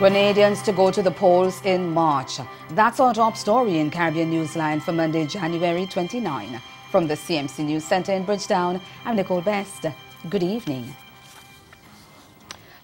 Grenadians to go to the polls in March. That's our top story in Caribbean Newsline for Monday, January 29. From the CMC News Centre in Bridgetown, I'm Nicole Best. Good evening.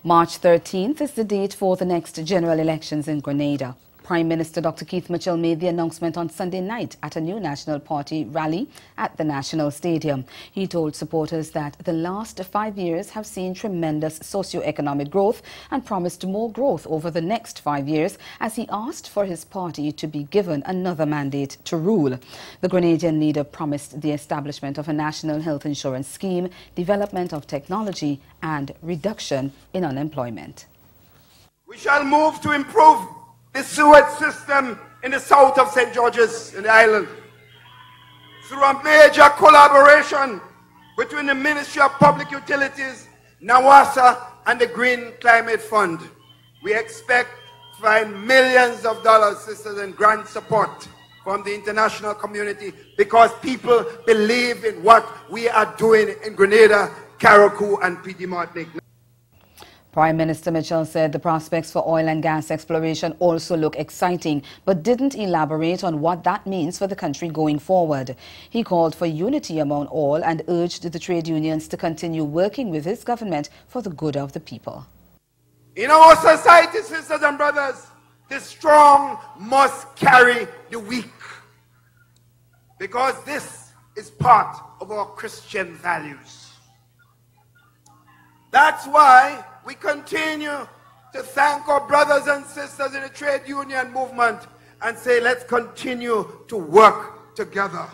March 13th is the date for the next general elections in Grenada. Prime Minister Dr. Keith Mitchell made the announcement on Sunday night at a new National Party rally at the National Stadium. He told supporters that the last 5 years have seen tremendous socio-economic growth and promised more growth over the next 5 years as he asked for his party to be given another mandate to rule. The Grenadian leader promised the establishment of a national health insurance scheme, development of technology and reduction in unemployment. We shall move to improve the sewage system in the south of St. George's in the island through a major collaboration between the Ministry of Public Utilities, NAWASA and the Green Climate Fund. We expect to find millions of dollars, sisters, and grant support from the international community because people believe in what we are doing in Grenada, Carriacou and Petit Martinique. Prime Minister Mitchell said the prospects for oil and gas exploration also look exciting, but didn't elaborate on what that means for the country going forward. He called for unity among all and urged the trade unions to continue working with his government for the good of the people. In our society, sisters and brothers, the strong must carry the weak, because this is part of our Christian values. That's why we continue to thank our brothers and sisters in the trade union movement and say, let's continue to work together.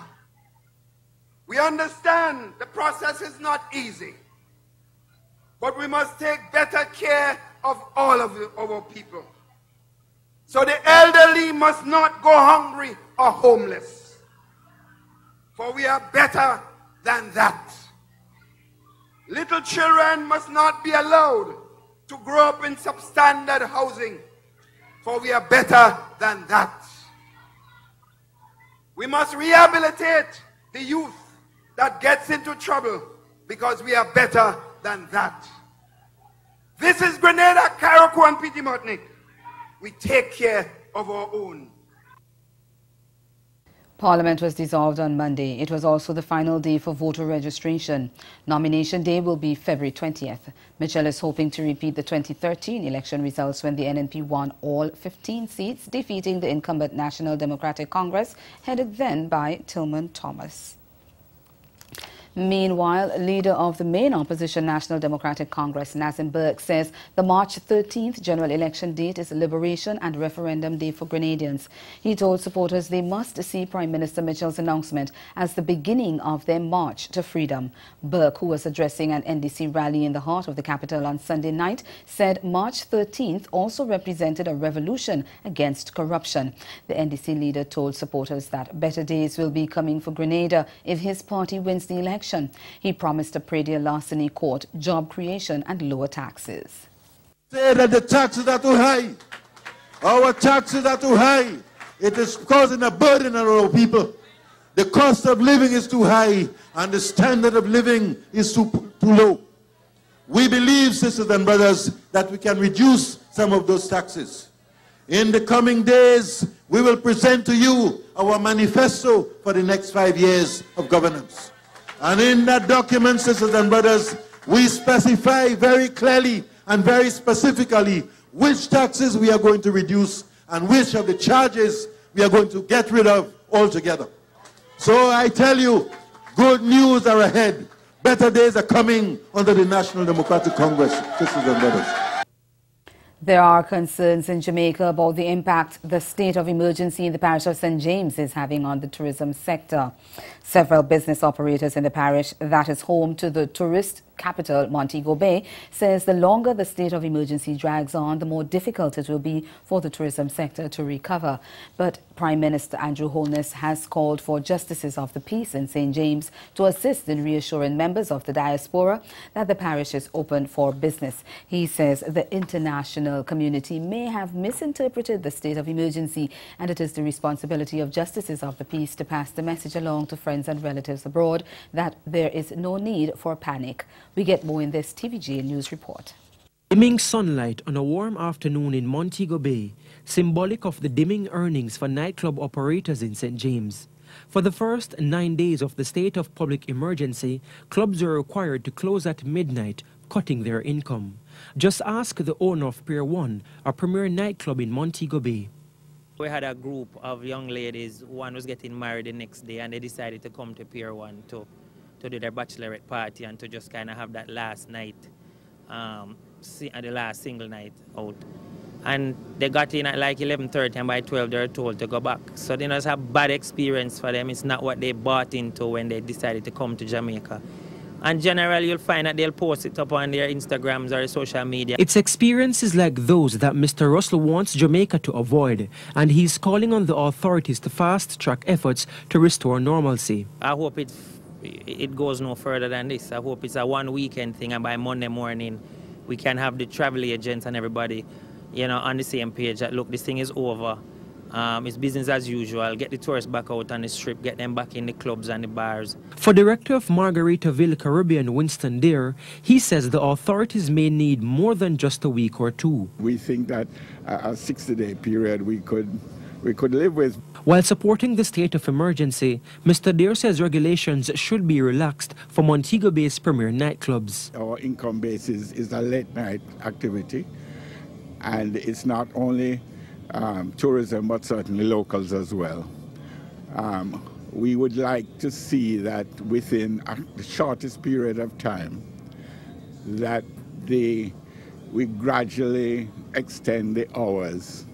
We understand the process is not easy, but we must take better care of all of our people. So the elderly must not go hungry or homeless, for we are better than that. Little children must not be allowed to grow up in substandard housing, for we are better than that. We must rehabilitate the youth that gets into trouble, because we are better than that. This is Grenada, Carriacou and Petit Martinique. We take care of our own. Parliament was dissolved on Monday. It was also the final day for voter registration. Nomination day will be February 20th. Mitchell is hoping to repeat the 2013 election results when the NNP won all 15 seats, defeating the incumbent National Democratic Congress, headed then by Tillman Thomas. Meanwhile, leader of the main opposition National Democratic Congress, Nazim Burke, says the March 13th general election date is Liberation and Referendum Day for Grenadians. He told supporters they must see Prime Minister Mitchell's announcement as the beginning of their march to freedom. Burke, who was addressing an NDC rally in the heart of the capital on Sunday night, said March 13th also represented a revolution against corruption. The NDC leader told supporters that better days will be coming for Grenada if his party wins the election. He promised a predial larceny court, job creation and lower taxes. Say that the taxes are too high. Our taxes are too high. It is causing a burden on our people. The cost of living is too high and the standard of living is too low. We believe, sisters and brothers, that we can reduce some of those taxes. In the coming days, we will present to you our manifesto for the next 5 years of governance. And in that document, sisters and brothers, we specify very clearly and very specifically which taxes we are going to reduce and which of the charges we are going to get rid of altogether. So I tell you, good news are ahead. Better days are coming under the National Democratic Congress, sisters and brothers. There are concerns in Jamaica about the impact the state of emergency in the parish of St. James is having on the tourism sector. Several business operators in the parish that is home to the tourist capital, Montego Bay, says the longer the state of emergency drags on, the more difficult it will be for the tourism sector to recover. But Prime Minister Andrew Holness has called for justices of the peace in St. James to assist in reassuring members of the diaspora that the parish is open for business. He says the international community may have misinterpreted the state of emergency, and it is the responsibility of justices of the peace to pass the message along to friends and relatives abroad that there is no need for panic. We get more in this TVG News report. Dimming sunlight on a warm afternoon in Montego Bay, symbolic of the dimming earnings for nightclub operators in St. James. For the first 9 days of the state of public emergency, clubs were required to close at midnight, cutting their income. Just ask the owner of Pier 1, a premier nightclub in Montego Bay. We had a group of young ladies. One was getting married the next day, and they decided to come to Pier 1 to do their bachelorette party and to just kind of have that last night. The last single night out. And they got in at like 11:30, and by 12 they were told to go back. So they just have bad experience for them. It's not what they bought into when they decided to come to Jamaica. And generally you'll find that they'll post it up on their Instagrams or social media. It's experiences like those that Mr. Russell wants Jamaica to avoid, and he's calling on the authorities to fast-track efforts to restore normalcy. I hope it goes no further than this. I hope it's a one weekend thing, and by Monday morning we can have the travel agents and everybody, you know, on the same page that, look, this thing is over. It's business as usual. Get the tourists back out on the strip, get them back in the clubs and the bars. For Director of Margaritaville Caribbean, Winston Dare, he says the authorities may need more than just a week or two. We think that a 60-day period we could live with. While supporting the state of emergency, Mr. Dare says regulations should be relaxed for Montego Bay's premier nightclubs. Our income base is a late night activity, and it's not only tourism but certainly locals as well. We would like to see that within the shortest period of time that we gradually extend the hours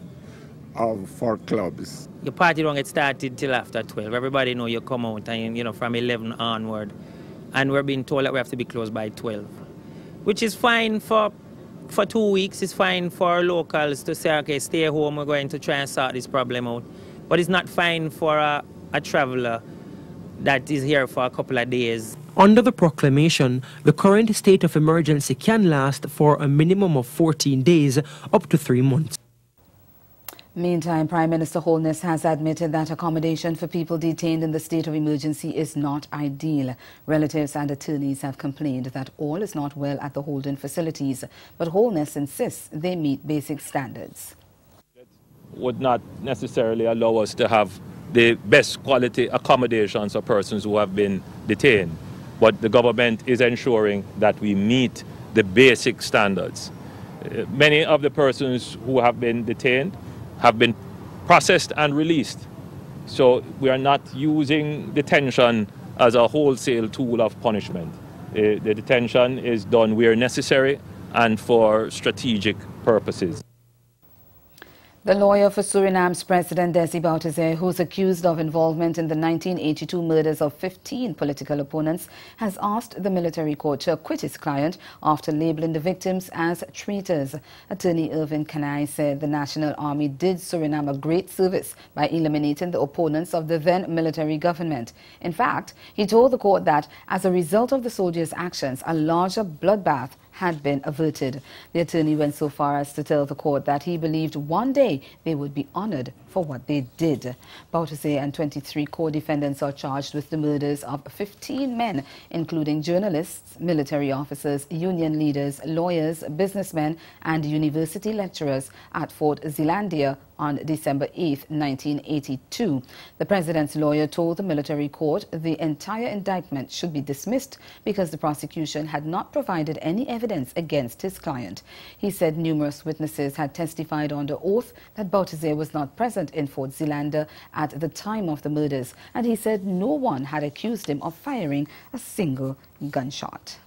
for clubs. Your party don't get started till after 12. Everybody know you come out and, you know, from 11 onward. And we're being told that we have to be closed by 12. Which is fine for 2 weeks. It's fine for locals to say, okay, stay home, we're going to try and sort this problem out. But it's not fine for a traveler that is here for a couple of days. Under the proclamation, the current state of emergency can last for a minimum of 14 days, up to 3 months. Meantime, Prime Minister Holness has admitted that accommodation for people detained in the state of emergency is not ideal. Relatives and attorneys have complained that all is not well at the Holden facilities, but Holness insists they meet basic standards. Would not necessarily allow us to have the best quality accommodations for persons who have been detained, but the government is ensuring that we meet the basic standards. Many of the persons who have been detained have been processed and released. So we are not using detention as a wholesale tool of punishment. The detention is done where necessary and for strategic purposes. The lawyer for Suriname's President Desi Bouterse, who's accused of involvement in the 1982 murders of 15 political opponents, has asked the military court to acquit his client after labeling the victims as traitors. Attorney Irvin Kanai said the National Army did Suriname a great service by eliminating the opponents of the then military government. In fact, he told the court that as a result of the soldiers' actions, a larger bloodbath had been averted. The attorney went so far as to tell the court that he believed one day they would be honored for what they did. Bouterse and 23 co-defendants are charged with the murders of 15 men, including journalists, military officers, union leaders, lawyers, businessmen, and university lecturers at Fort Zeelandia on December 8, 1982. The president's lawyer told the military court the entire indictment should be dismissed because the prosecution had not provided any evidence against his client. He said numerous witnesses had testified under oath that Bouterse was not present in Fort Zeelandia at the time of the murders, and he said no one had accused him of firing a single gunshot.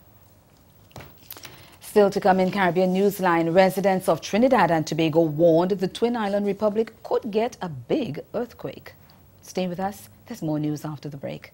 Still to come in Caribbean Newsline, residents of Trinidad and Tobago warned the Twin Island Republic could get a big earthquake. Stay with us. There's more news after the break.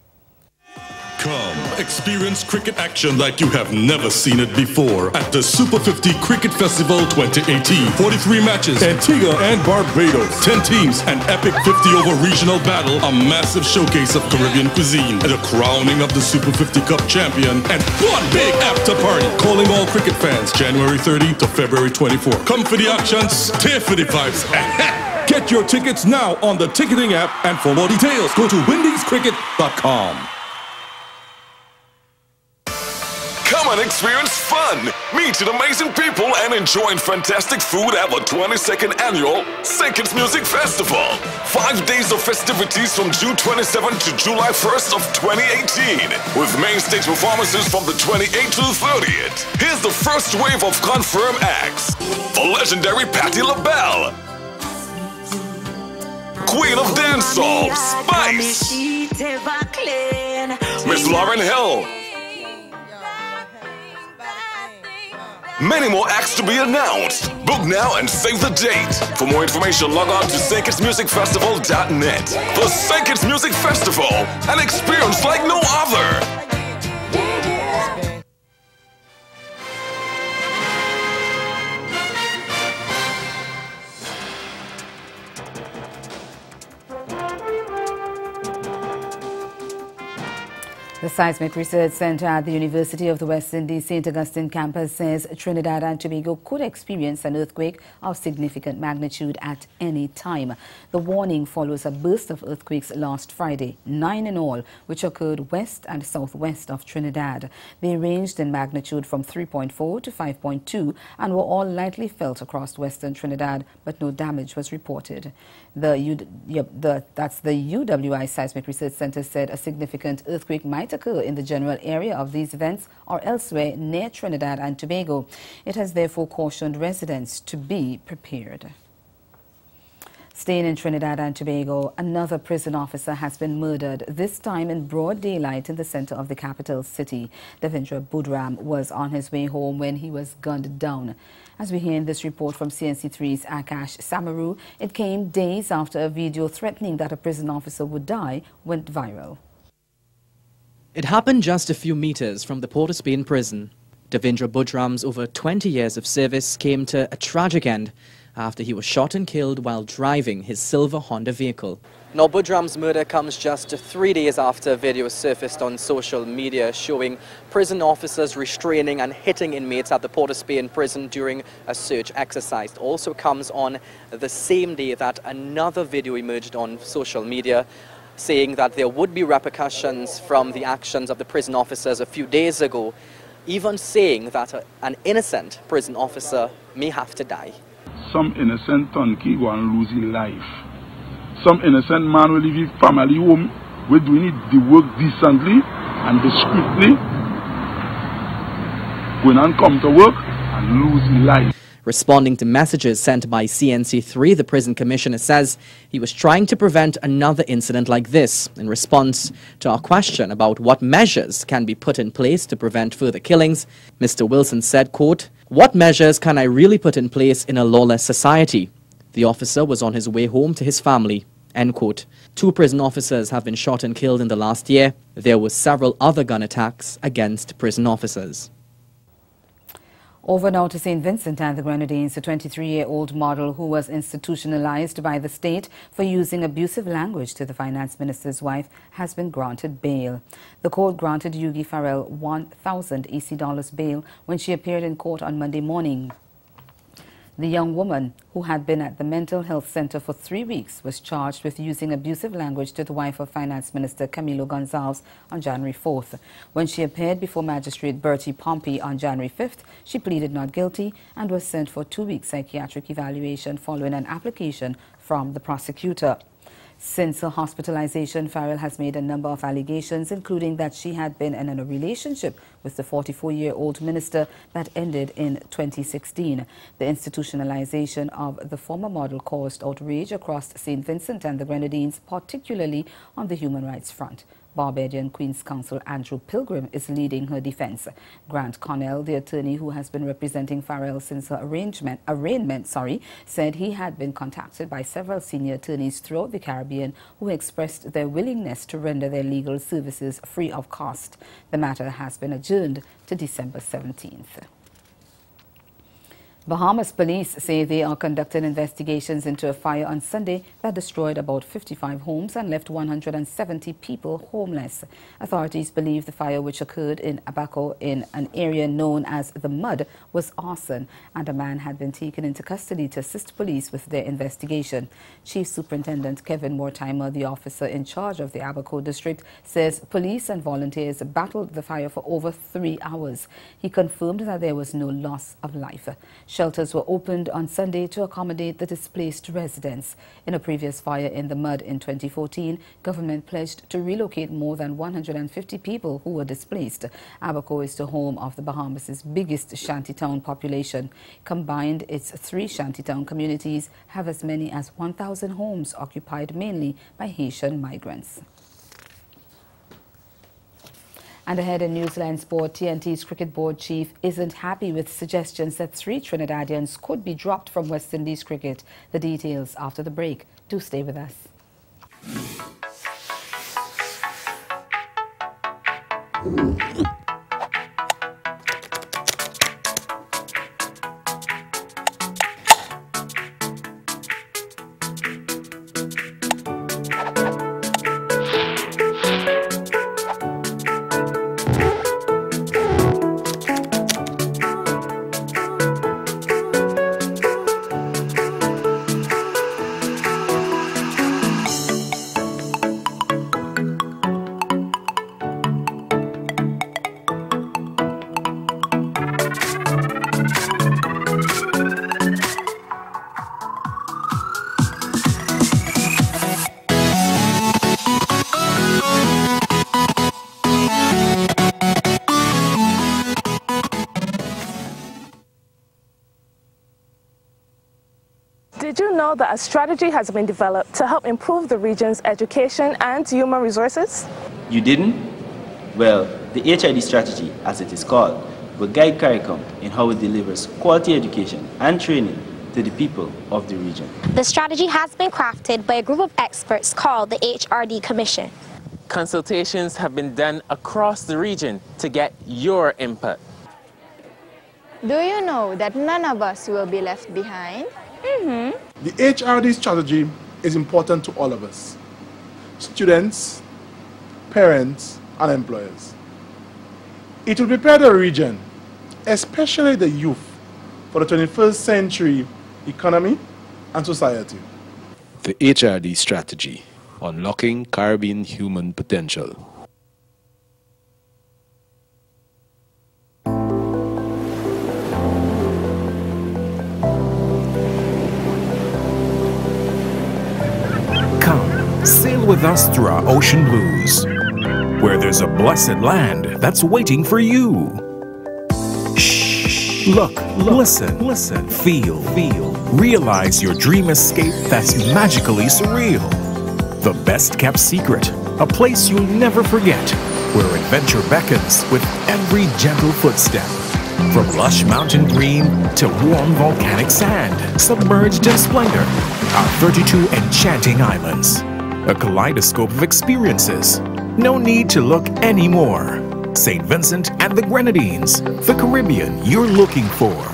Come, experience cricket action like you have never seen it before at the Super 50 Cricket Festival 2018. 43 matches, Antigua and Barbados. 10 teams, an epic 50-over regional battle, a massive showcase of Caribbean cuisine, and a crowning of the Super 50 Cup champion, and one big after party. Calling all cricket fans, January 30 to February 24. Come for the action, stay for the vibes. Get your tickets now on the ticketing app, and for more details, go to windiescricket.com. Come and experience fun, meeting amazing people, and enjoying fantastic food at the 22nd Annual St. Kitts Music Festival. 5 days of festivities from June 27th to July 1st of 2018, with main stage performances from the 28th to the 30th. Here's the first wave of confirmed acts. The legendary Patti LaBelle, Queen of Dancehall, Spice, Miss Lauryn Hill. Many more acts to be announced. Book now and save the date. For more information, log on to StKittsMusicFestival.net. The St. Kitts Music Festival, an experience like no other. The Seismic Research Center at the University of the West Indies St. Augustine campus says Trinidad and Tobago could experience an earthquake of significant magnitude at any time. The warning follows a burst of earthquakes last Friday, 9 in all, which occurred west and southwest of Trinidad. They ranged in magnitude from 3.4 to 5.2 and were all lightly felt across western Trinidad, but no damage was reported. The UWI Seismic Research Center said a significant earthquake might occur in the general area of these events or elsewhere near Trinidad and Tobago. It has therefore cautioned residents to be prepared. Staying in Trinidad and Tobago, another prison officer has been murdered, this time in broad daylight in the center of the capital city. Devendra Budram was on his way home when he was gunned down. As we hear in this report from CNC3's Akash Samaru, it came days after a video threatening that a prison officer would die went viral. It happened just a few meters from the Port of Spain prison. Devendra Budram's over 20 years of service came to a tragic end after he was shot and killed while driving his silver Honda vehicle. Now, Budram's murder comes just 3 days after a video surfaced on social media showing prison officers restraining and hitting inmates at the Port of Spain prison during a search exercise. It also comes on the same day that another video emerged on social media saying that there would be repercussions from the actions of the prison officers a few days ago, even saying that an innocent prison officer may have to die. Some innocent turnkey go and lose his life. Some innocent man will leave his family home. We're doing the work decently and discreetly. Going and come to work and lose his life. Responding to messages sent by CNC3, the prison commissioner says he was trying to prevent another incident like this. In response to our question about what measures can be put in place to prevent further killings, Mr. Wilson said, quote, "What measures can I really put in place in a lawless society?" The officer was on his way home to his family, end quote. 2 prison officers have been shot and killed in the last year. There were several other gun attacks against prison officers. Over now to St. Vincent and the Grenadines, a 23-year-old model who was institutionalized by the state for using abusive language to the finance minister's wife has been granted bail. The court granted Yugi Farrell $1,000 EC bail when she appeared in court on Monday morning. The young woman, who had been at the mental health center for 3 weeks, was charged with using abusive language to the wife of Finance Minister Camilo Gonzalez on January 4th. When she appeared before Magistrate Bertie Pompey on January 5th, she pleaded not guilty and was sent for 2-week psychiatric evaluation following an application from the prosecutor. Since her hospitalization, Farrell has made a number of allegations, including that she had been in a relationship with the 44-year-old minister that ended in 2016. The institutionalization of the former model caused outrage across St. Vincent and the Grenadines, particularly on the human rights front. Barbadian Queen's Counsel Andrew Pilgrim is leading her defense. Grant Connell, the attorney who has been representing Farrell since her arraignment, said he had been contacted by several senior attorneys throughout the Caribbean who expressed their willingness to render their legal services free of cost. The matter has been adjourned to December 17th. Bahamas police say they are conducting investigations into a fire on Sunday that destroyed about 55 homes and left 170 people homeless. Authorities believe the fire, which occurred in Abaco in an area known as the Mud, was arson, and a man had been taken into custody to assist police with their investigation. Chief Superintendent Kevin Mortimer, the officer in charge of the Abaco district, says police and volunteers battled the fire for over 3 hours. He confirmed that there was no loss of life. Shelters were opened on Sunday to accommodate the displaced residents. In a previous fire in the Mud in 2014, government pledged to relocate more than 150 people who were displaced. Abaco is the home of the Bahamas' biggest shantytown population. Combined, its 3 shantytown communities have as many as 1,000 homes occupied mainly by Haitian migrants. And ahead in Newsline Sport, TNT's cricket board chief isn't happy with suggestions that 3 Trinidadians could be dropped from West Indies cricket. The details after the break. Do stay with us. Did you know that a strategy has been developed to help improve the region's education and human resources? You didn't? Well, the HID strategy, as it is called, will guide CARICOM in how it delivers quality education and training to the people of the region. The strategy has been crafted by a group of experts called the HRD Commission. Consultations have been done across the region to get your input. Do you know that none of us will be left behind? The HRD strategy is important to all of us, students, parents, and employers. It will prepare the region, especially the youth, for the 21st century economy and society. The HRD strategy, unlocking Caribbean human potential. Sail with us through our ocean blues, where there's a blessed land that's waiting for you. Shh, look, listen, feel, realize your dream escape that's magically surreal. The best kept secret, a place you'll never forget, where adventure beckons with every gentle footstep. From lush mountain green to warm volcanic sand, submerged in splendor, our 32 enchanting islands. A kaleidoscope of experiences. No need to look anymore. St. Vincent and the Grenadines, the Caribbean you're looking for.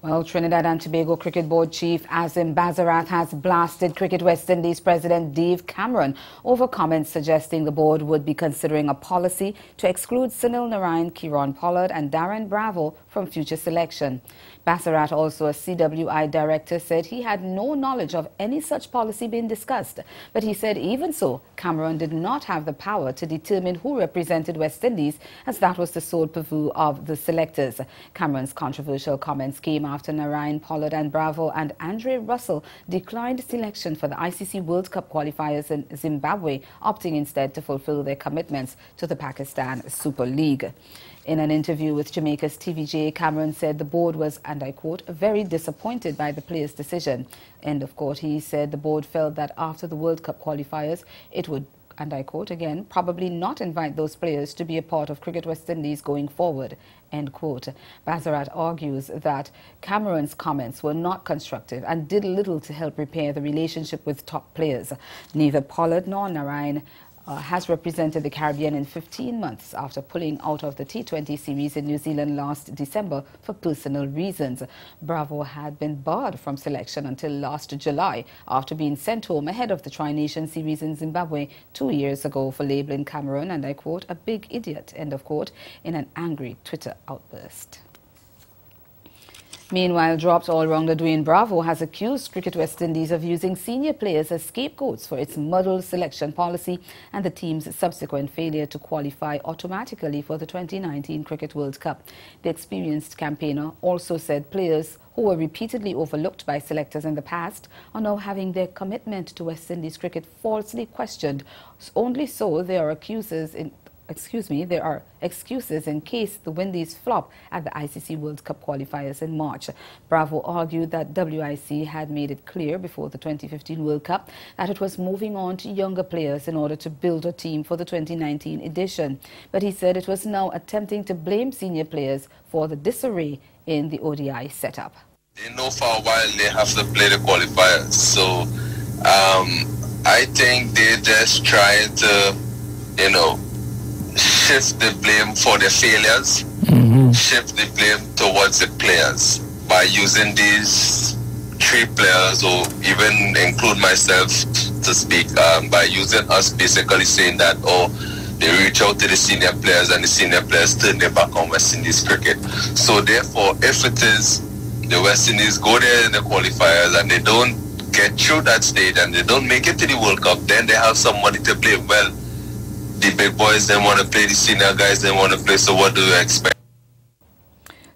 Well, Trinidad and Tobago Cricket Board Chief Azim Bazarath has blasted Cricket West Indies President Dave Cameron over comments suggesting the board would be considering a policy to exclude Sunil Narayan, Kieron Pollard and Darren Bravo from future selection. Bazarath, also a CWI director, said he had no knowledge of any such policy being discussed. But he said even so, Cameron did not have the power to determine who represented West Indies, as that was the sole purview of the selectors. Cameron's controversial comments came after Narayan, Pollard and Bravo and Andre Russell declined selection for the ICC World Cup qualifiers in Zimbabwe, opting instead to fulfill their commitments to the Pakistan Super League. In an interview with Jamaica's TVJ, Cameron said the board was, and I quote, very disappointed by the players' decision. End of quote. He said the board felt that after the World Cup qualifiers, it would, and I quote again, probably not invite those players to be a part of Cricket West Indies going forward, end quote. Bazarat argues that Cameron's comments were not constructive and did little to help repair the relationship with top players. Neither Pollard nor Narayan has represented the Caribbean in 15 months after pulling out of the T20 series in New Zealand last December for personal reasons. Bravo had been barred from selection until last July after being sent home ahead of the Tri-Nation series in Zimbabwe 2 years ago for labelling Cameron, and I quote, a big idiot, end of quote, in an angry Twitter outburst. Meanwhile, dropped all-rounder Dwayne Bravo has accused Cricket West Indies of using senior players as scapegoats for its muddled selection policy and the team's subsequent failure to qualify automatically for the 2019 Cricket World Cup. The experienced campaigner also said players who were repeatedly overlooked by selectors in the past are now having their commitment to West Indies cricket falsely questioned. Only so there are excuses in case the Windies flop at the ICC World Cup qualifiers in March. Bravo argued that WIC had made it clear before the 2015 World Cup that it was moving on to younger players in order to build a team for the 2019 edition. But he said it was now attempting to blame senior players for the disarray in the ODI setup. They know for a while they have to play the qualifiers. So I think they're just trying to, shift the blame for their failures, shift the blame towards the players by using these three players, or even include myself to speak, by using us basically saying that, they reach out to the senior players and the senior players turn their back on West Indies cricket. So therefore, if it is the West Indies go there in the qualifiers and they don't get through that stage and they don't make it to the World Cup, then they have somebody to blame. Well, the big boys then want to play, the senior guys then want to play, so what do you expect?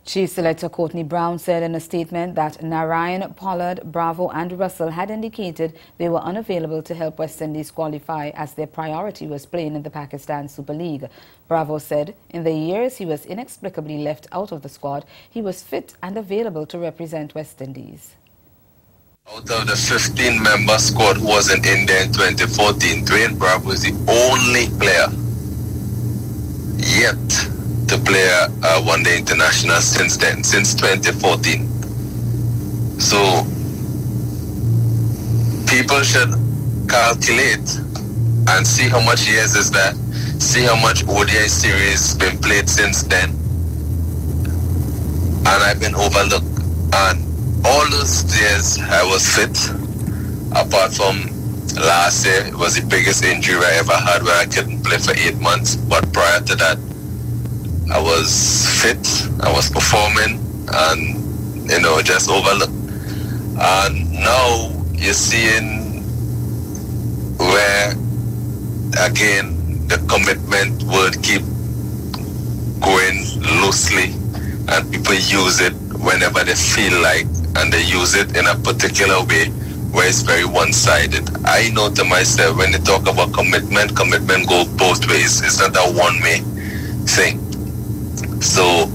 Chief Selector Courtney Brown said in a statement that Narayan, Pollard, Bravo and Russell had indicated they were unavailable to help West Indies qualify as their priority was playing in the Pakistan Super League. Bravo said in the years he was inexplicably left out of the squad, he was fit and available to represent West Indies. Out of the 15-member squad who wasn't in there in 2014, Dwayne Bravo is the only player yet to play a one-day international since then, since 2014. So people should calculate and see how much years is that, see how much ODI series been played since then, and I've been overlooked. And all those years I was fit, apart from last year. It was the biggest injury I ever had where I couldn't play for 8 months. But prior to that, I was fit, I was performing, and, just overlooked. And now you're seeing where, again, the commitment would keep going loosely and people use it whenever they feel like, and they use it in a particular way where it's very one-sided. I know to myself, when they talk about commitment goes both ways. It's not a one-way thing. So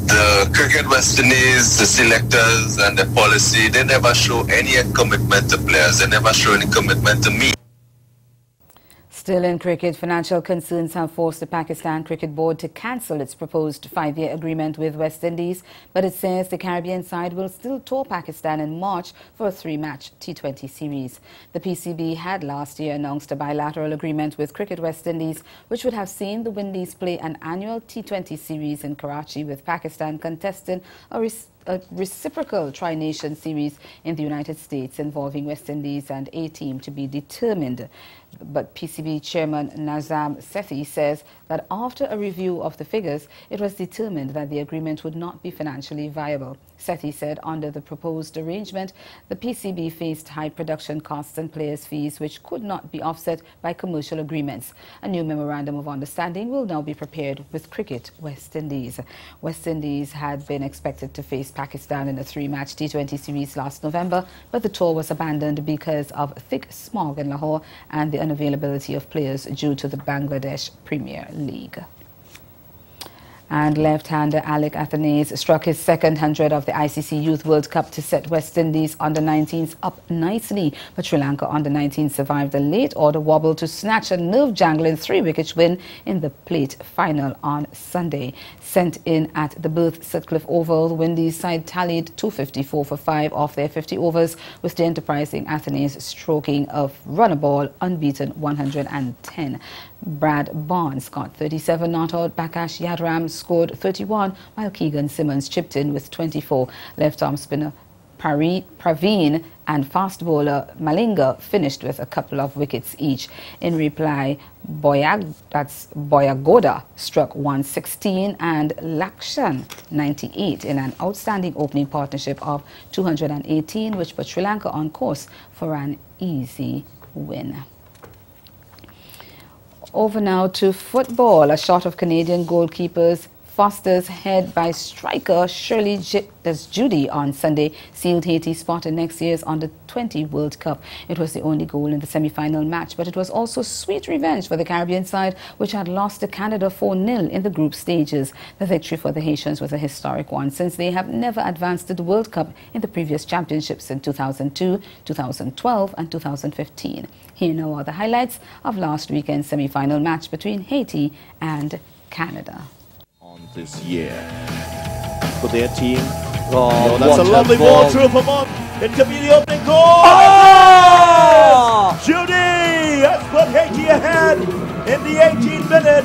the Cricket West Indies, the selectors and the policy, they never show any commitment to players. They never show any commitment to me. Still in cricket, financial concerns have forced the Pakistan Cricket Board to cancel its proposed 5-year agreement with West Indies, but it says the Caribbean side will still tour Pakistan in March for a 3-match T20 series. The PCB had last year announced a bilateral agreement with Cricket West Indies, which would have seen the Windies play an annual T20 series in Karachi, with Pakistan contesting a reciprocal Tri-Nation series in the United States involving West Indies and a team to be determined. But PCB Chairman Nazam Sethi says that after a review of the figures, it was determined that the agreement would not be financially viable. Sethi said under the proposed arrangement, the PCB faced high production costs and players' fees which could not be offset by commercial agreements. A new memorandum of understanding will now be prepared with Cricket West Indies. West Indies had been expected to face Pakistan in a 3-match T20 series last November, but the tour was abandoned because of thick smog in Lahore and the unavailability of players due to the Bangladesh Premier League. And left-hander Alec Athanaze struck his second 100 of the ICC Youth World Cup to set West Indies under-19s up nicely. But Sri Lanka under-19s survived a late-order wobble to snatch a nerve-jangling 3-wicket win in the plate final on Sunday. Sent in at the Berth Sutcliffe Oval, the Windies side tallied 254 for 5 off their 50 overs, with the enterprising Athanaze stroking a runner ball unbeaten 110. Brad Barnes got 37 not out. Bakash Yadram scored 31, while Keegan Simmons chipped in with 24. Left-arm spinner Praveen and fast bowler Malinga finished with a couple of wickets each. In reply, Boyagoda struck 116 and Lakshan 98 in an outstanding opening partnership of 218, which put Sri Lanka on course for an easy win. Over now to football. A shot of Canadian goalkeepers Foster's head by striker Shirley Judy on Sunday sealed Haiti's spot in next year's Under-20 World Cup. It was the only goal in the semi-final match, but it was also sweet revenge for the Caribbean side, which had lost to Canada 4-0 in the group stages. The victory for the Haitians was a historic one, since they have never advanced to the World Cup in the previous championships in 2002, 2012 and 2015. Here now are the highlights of last weekend's semi-final match between Haiti and Canada. This year for their team. Oh, that's a lovely ball through for Mott. It could be the opening goal. Oh! Judy has put Haiti ahead in the 18th minute.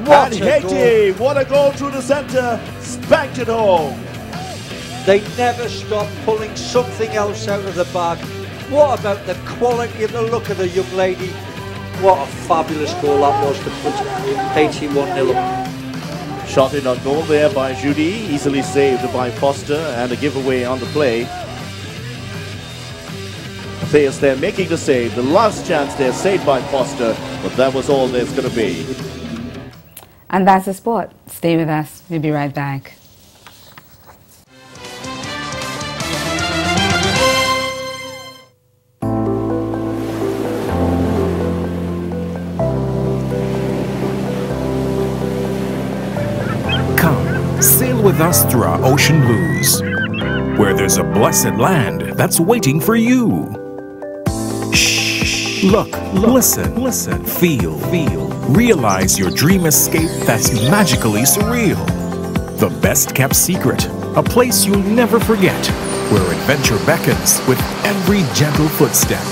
What and a Haiti, goal. what a goal through the centre, spanked it home. They never stop pulling something else out of the bag. What about the quality and the look of the young lady? What a fabulous goal that was to put Haiti 1-0 up. Shot in on goal there by Judy, easily saved by Foster, and a giveaway on the play. Theus there making the save, the last chance there saved by Foster, but that was all there's going to be. And that's the sport. Stay with us. We'll be right back. Sail with us through our ocean blues, where there's a blessed land that's waiting for you. Shh. Look, listen, feel. Realize your dream escape that's magically surreal. The best kept secret, a place you'll never forget, where adventure beckons with every gentle footstep.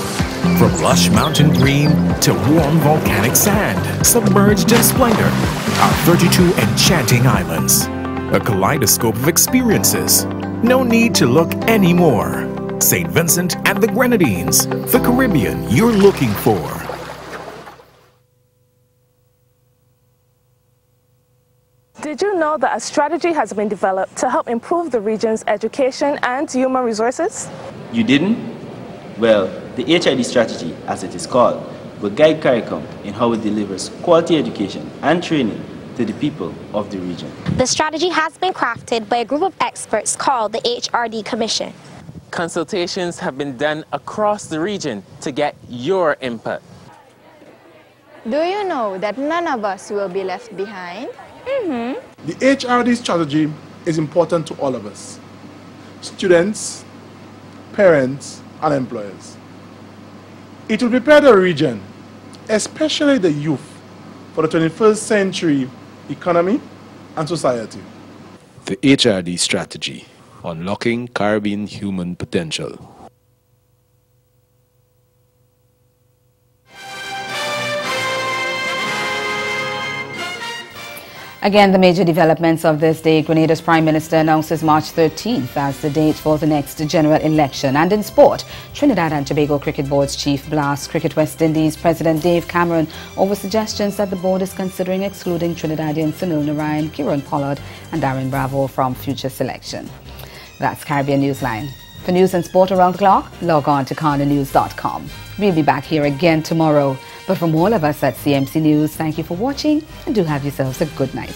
From lush mountain green to warm volcanic sand, submerged in splendor, our 32 enchanting islands. A kaleidoscope of experiences. No need to look anymore. St. Vincent and the Grenadines, the Caribbean you're looking for. Did you know that a strategy has been developed to help improve the region's education and human resources? You didn't? Well, the HID strategy, as it is called, will guide CARICOM in how it delivers quality education and training to the people of the region. The strategy has been crafted by a group of experts called the HRD Commission. Consultations have been done across the region to get your input. Do you know that none of us will be left behind? The HRD strategy is important to all of us, students, parents, and employers. It will prepare the region, especially the youth, for the 21st century economy and society. The HRD strategy, unlocking Caribbean human potential. Again, the major developments of this day. Grenada's Prime Minister announces March 13th as the date for the next general election. And in sport, Trinidad and Tobago Cricket Board's chief blasts Cricket West Indies President Dave Cameron over suggestions that the board is considering excluding Trinidadian Sunil Narayan, Kieran Pollard and Darren Bravo from future selection. That's Caribbean Newsline. For news and sport around the clock, log on to KanaNews.com. We'll be back here again tomorrow. But from all of us at CMC News, thank you for watching and do have yourselves a good night.